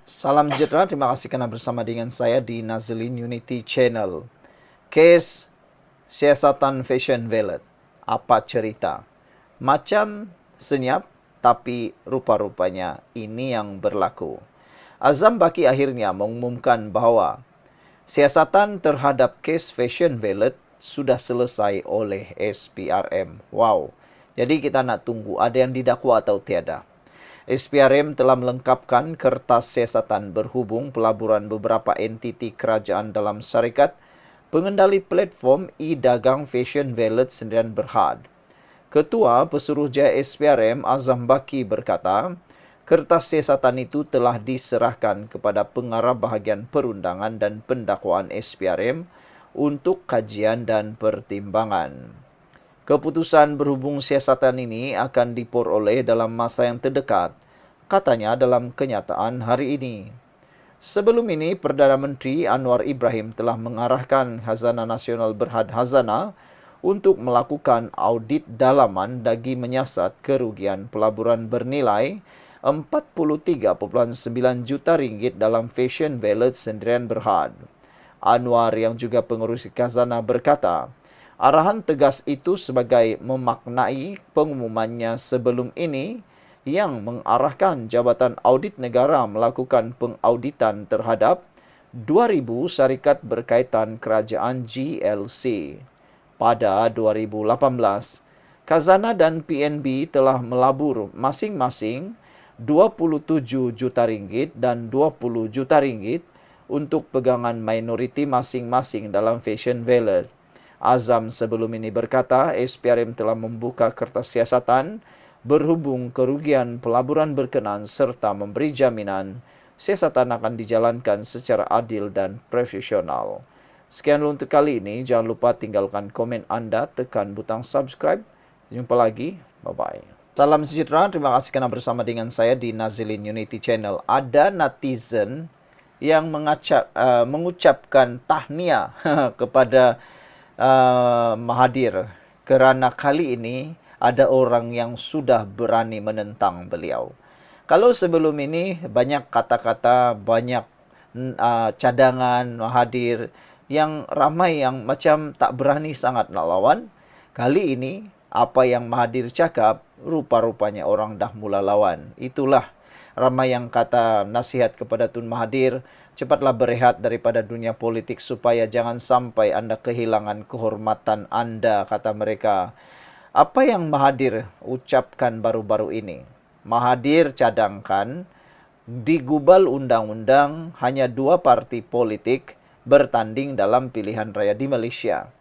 Salam sejahtera, terima kasih karena bersama dengan saya di Nazlin Unity Channel. Case siasatan fashion valet. Apa cerita? Macam senyap, tapi rupa-rupanya ini yang berlaku. Azam Baki akhirnya mengumumkan bahwa siasatan terhadap kes fashion valet sudah selesai oleh SPRM. Wow. Jadi kita nak tunggu ada yang didakwa atau tiada. SPRM telah melengkapkan kertas siasatan berhubung pelaburan beberapa entiti kerajaan dalam syarikat pengendali platform e-dagang fashion valet Sdn Berhad. Ketua Pesuruhjaya SPRM Azam Baki berkata, kertas siasatan itu telah diserahkan kepada pengarah bahagian perundangan dan pendakwaan SPRM untuk kajian dan pertimbangan. Keputusan berhubung siasatan ini akan diperoleh dalam masa yang terdekat, katanya dalam kenyataan hari ini. Sebelum ini, Perdana Menteri Anwar Ibrahim telah mengarahkan Khazanah Nasional Berhad Khazanah untuk melakukan audit dalaman bagi menyiasat kerugian pelaburan bernilai 43.9 juta ringgit dalam fashion valet Sdn Berhad. Anwar yang juga pengurusi Khazanah berkata, arahan tegas itu sebagai memaknai pengumumannya sebelum ini yang mengarahkan Jabatan Audit Negara melakukan pengauditan terhadap 2,000 syarikat berkaitan kerajaan GLC. Pada 2018, Khazanah dan PNB telah melabur masing-masing 27 juta ringgit dan 20 juta ringgit untuk pegangan minoriti masing-masing dalam fashion valet. Azam sebelum ini berkata, SPRM telah membuka kertas siasatan berhubung kerugian pelaburan berkenan serta memberi jaminan siasatan akan dijalankan secara adil dan profesional. Sekian dulu untuk kali ini. Jangan lupa tinggalkan komen anda, tekan butang subscribe. Jumpa lagi. Bye-bye. Salam sejahtera. Terima kasih karena bersama dengan saya di Nazlin Unity Channel. Ada netizen yang mengucapkan tahniah kepada Mahathir kerana kali ini ada orang yang sudah berani menentang beliau. Kalau sebelum ini banyak kata-kata, banyak cadangan Mahathir yang ramai yang macam tak berani sangat nak lawan. Kali ini apa yang Mahathir cakap rupa-rupanya orang dah mula lawan. Itulah ramai yang kata nasihat kepada Tun Mahathir, cepatlah berehat daripada dunia politik supaya jangan sampai anda kehilangan kehormatan anda, kata mereka. Apa yang Mahathir ucapkan baru-baru ini? Mahathir cadangkan digubal undang-undang hanya 2 parti politik bertanding dalam pilihan raya di Malaysia.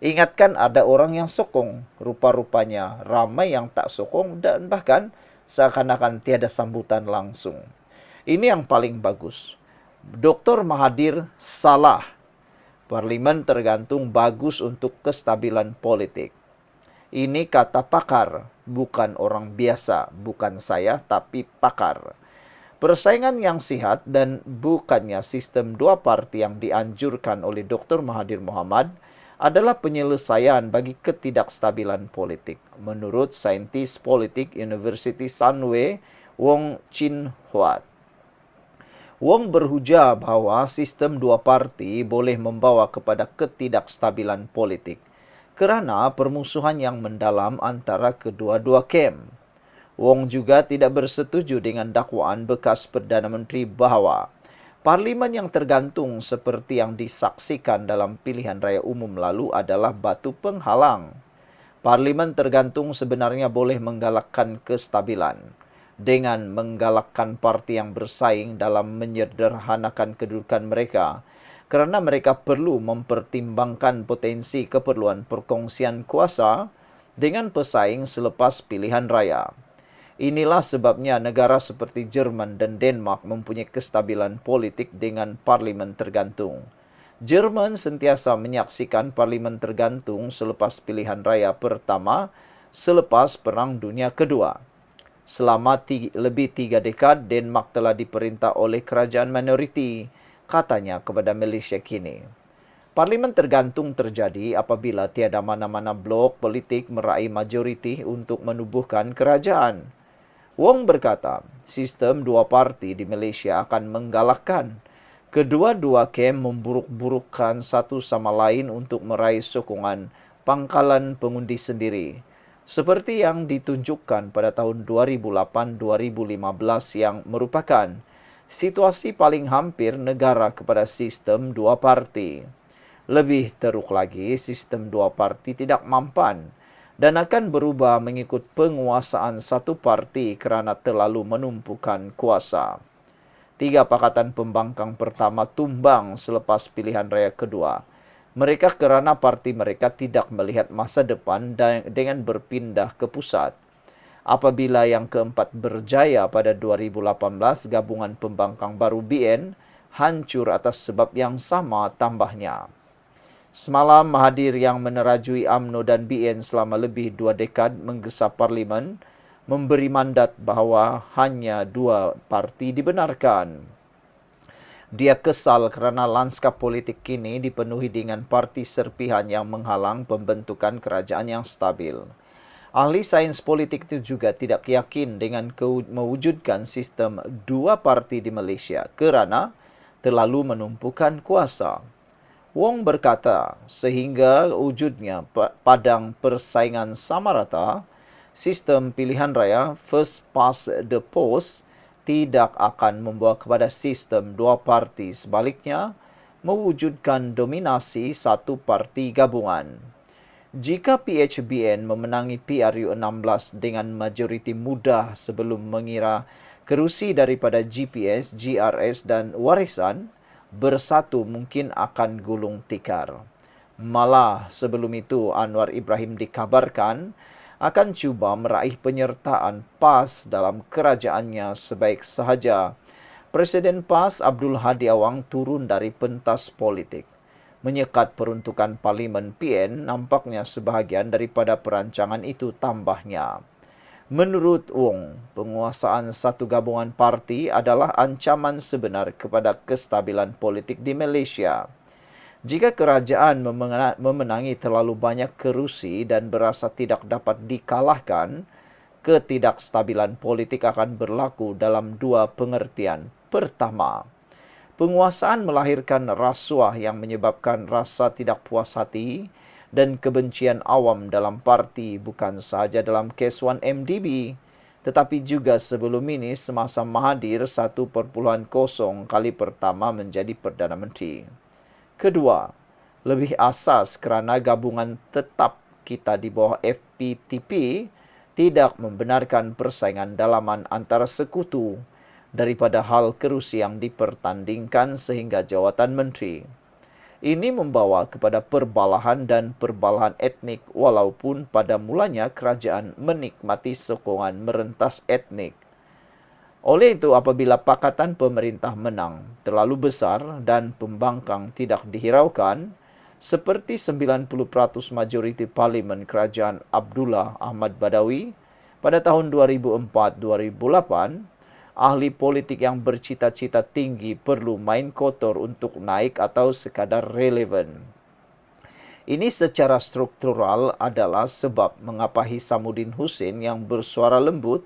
Ingatkan ada orang yang sokong, rupa-rupanya ramai yang tak sokong dan bahkan seakan-akan tiada sambutan langsung. Ini yang paling bagus. Dr. Mahathir salah. Parlimen tergantung bagus untuk kestabilan politik. Ini kata pakar, bukan orang biasa, bukan saya tapi pakar. Persaingan yang sihat dan bukannya sistem 2 parti yang dianjurkan oleh Dr. Mahathir Mohamad adalah penyelesaian bagi ketidakstabilan politik. Menurut saintis politik Universiti Sunway, Wong Chin Huat. Wong berhujah bahawa sistem 2 parti boleh membawa kepada ketidakstabilan politik kerana permusuhan yang mendalam antara kedua-dua kem. Wong juga tidak bersetuju dengan dakwaan bekas Perdana Menteri bahawa Parlimen yang tergantung seperti yang disaksikan dalam pilihan raya umum lalu adalah batu penghalang. Parlimen tergantung sebenarnya boleh menggalakkan kestabilan dengan menggalakkan parti yang bersaing dalam menyederhanakan kedudukan mereka kerana mereka perlu mempertimbangkan potensi keperluan perkongsian kuasa dengan pesaing selepas pilihan raya. Inilah sebabnya negara seperti Jerman dan Denmark mempunyai kestabilan politik dengan parlimen tergantung. Jerman sentiasa menyaksikan parlimen tergantung selepas pilihan raya pertama selepas Perang Dunia Kedua. Selama lebih 3 dekad, Denmark telah diperintah oleh kerajaan minoriti, katanya kepada Malaysia kini. Parlimen tergantung terjadi apabila tiada mana-mana blok politik meraih majoriti untuk menubuhkan kerajaan. Wong berkata, sistem dua parti di Malaysia akan menggalakkan kedua-dua kem memburuk-burukkan satu sama lain untuk meraih sokongan pangkalan pengundi sendiri, seperti yang ditunjukkan pada tahun 2008-2015 yang merupakan situasi paling hampir negara kepada sistem dua parti. Lebih teruk lagi, sistem dua parti tidak mampan dan akan berubah mengikut penguasaan satu parti kerana terlalu menumpukan kuasa. 3 pakatan pembangkang pertama tumbang selepas pilihan raya kedua. Mereka kerana parti mereka tidak melihat masa depan dengan berpindah ke pusat. Apabila yang keempat berjaya pada 2018, gabungan pembangkang baru BN hancur atas sebab yang sama tambahnya. Semalam, Mahathir yang menerajui UMNO dan BN selama lebih 2 dekad menggesa parlimen, memberi mandat bahawa hanya 2 parti dibenarkan. Dia kesal kerana lanskap politik kini dipenuhi dengan parti serpihan yang menghalang pembentukan kerajaan yang stabil. Ahli sains politik itu juga tidak yakin dengan mewujudkan sistem 2 parti di Malaysia kerana terlalu menumpukan kuasa. Wong berkata, sehingga wujudnya padang persaingan sama rata, sistem pilihan raya first past the post tidak akan membawa kepada sistem dua parti. Sebaliknya, mewujudkan dominasi satu parti gabungan. Jika PHBN memenangi PRU16 dengan majoriti mudah sebelum mengira kerusi daripada GPS, GRS dan warisan, bersatu mungkin akan gulung tikar. Malah sebelum itu Anwar Ibrahim dikabarkan akan cuba meraih penyertaan PAS dalam kerajaannya sebaik sahaja Presiden PAS Abdul Hadi Awang turun dari pentas politik. Menyekat peruntukan Parlimen PN nampaknya sebahagian daripada perancangan itu tambahnya. Menurut Wong, penguasaan satu gabungan parti adalah ancaman sebenar kepada kestabilan politik di Malaysia. Jika kerajaan memenangi terlalu banyak kerusi dan berasa tidak dapat dikalahkan, ketidakstabilan politik akan berlaku dalam 2 pengertian. Pertama, penguasaan melahirkan rasuah yang menyebabkan rasa tidak puas hati dan kebencian awam dalam parti bukan sahaja dalam kes 1MDB, tetapi juga sebelum ini semasa Mahathir 1.0 kali pertama menjadi Perdana Menteri. Kedua, lebih asas kerana gabungan tetap kita di bawah FPTP tidak membenarkan persaingan dalaman antara sekutu daripada hal kerusi yang dipertandingkan sehingga jawatan menteri. Ini membawa kepada perbalahan dan perbalahan etnik walaupun pada mulanya kerajaan menikmati sokongan merentas etnik. Oleh itu, apabila pakatan pemerintah menang terlalu besar dan pembangkang tidak dihiraukan, seperti 90% majoriti Parlimen Kerajaan Abdullah Ahmad Badawi pada tahun 2004-2008, ahli politik yang bercita-cita tinggi perlu main kotor untuk naik atau sekadar relevan. Ini secara struktural adalah sebab mengapa Hisamuddin Hussein yang bersuara lembut,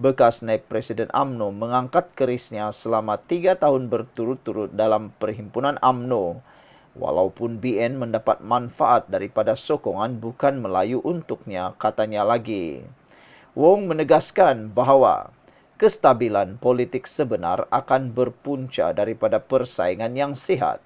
bekas naib Presiden UMNO, mengangkat kerisnya selama 3 tahun berturut-turut dalam perhimpunan UMNO, walaupun BN mendapat manfaat daripada sokongan bukan Melayu untuknya, katanya lagi. Wong menegaskan bahawa kestabilan politik sebenar akan berpunca daripada persaingan yang sihat.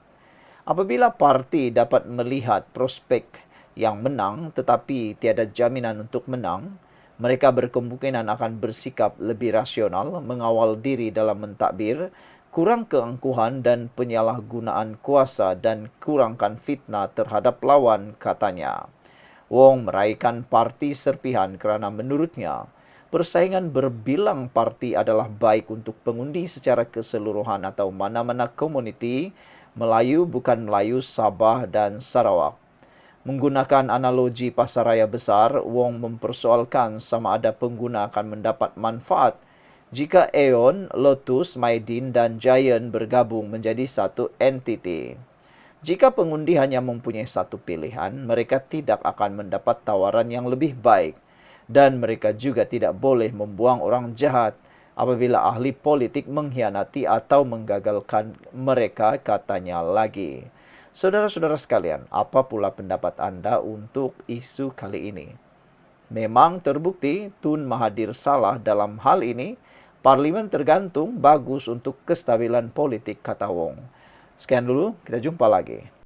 Apabila parti dapat melihat prospek yang menang tetapi tiada jaminan untuk menang, mereka berkemungkinan akan bersikap lebih rasional, mengawal diri dalam mentadbir, kurang keangkuhan dan penyalahgunaan kuasa dan kurangkan fitnah terhadap lawan, katanya. Wong meraihkan parti serpihan kerana menurutnya, persaingan berbilang parti adalah baik untuk pengundi secara keseluruhan atau mana-mana komuniti, Melayu bukan Melayu, Sabah dan Sarawak. Menggunakan analogi pasaraya besar, Wong mempersoalkan sama ada pengguna akan mendapat manfaat jika Aeon, Lotus, Maidin dan Giant bergabung menjadi satu entiti. Jika pengundi hanya mempunyai satu pilihan, mereka tidak akan mendapat tawaran yang lebih baik dan mereka juga tidak boleh membuang orang jahat apabila ahli politik mengkhianati atau menggagalkan mereka, katanya lagi. Saudara-saudara sekalian, apa pula pendapat Anda untuk isu kali ini? Memang terbukti Tun Mahathir salah dalam hal ini. Parlimen tergantung bagus untuk kestabilan politik, kata Wong. Sekian dulu, kita jumpa lagi.